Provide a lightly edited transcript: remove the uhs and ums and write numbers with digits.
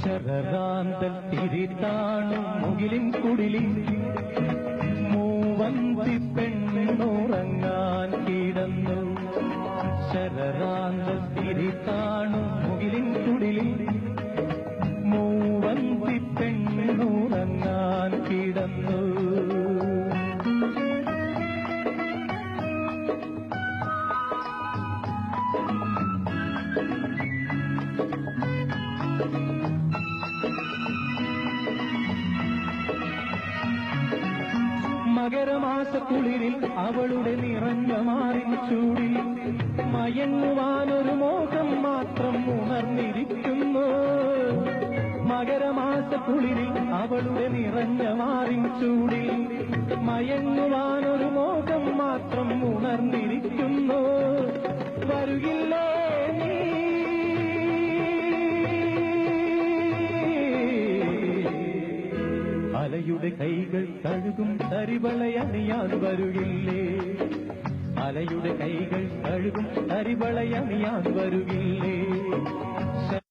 ശരറാന്തൽ തിരിതാണു മുകിലിൻ കുടിലിൽ മൂവന്തി പെണ്ണുറങ്ങാൻ കിടന്നു. ശരറാന്തൽ തിരിതാണു മുകിലിൻ കുടിലിൽ മൂവന്തി പെണ്ണുറങ്ങാൻ കിടന്നു. മകരമാസക്കുളിരിൽ അവളുടെ നിറഞ്ഞ മാറിൻ ചൂടിൽ മയങ്ങുവാനൊരു മോഹം മാത്രം ഉണർന്നിരിക്കുന്നു. മകരമാസക്കുളിരിൽ അവളുടെ നിറഞ്ഞ മാറിൻ ചൂടിൽ മയങ്ങുവാനൊരു മോഹം മാത്രം ഉണർന്നിരിക്കുന്നു. വരുകില്ലേ നീ അലയുടെ കൈകൾ കഴുകും തരിവളയണിയാൻ വരുകില്ലേ? അലയുടെ കൈകൾ കഴുകും തരിവളയണിയാൻ വരുകില്ലേ?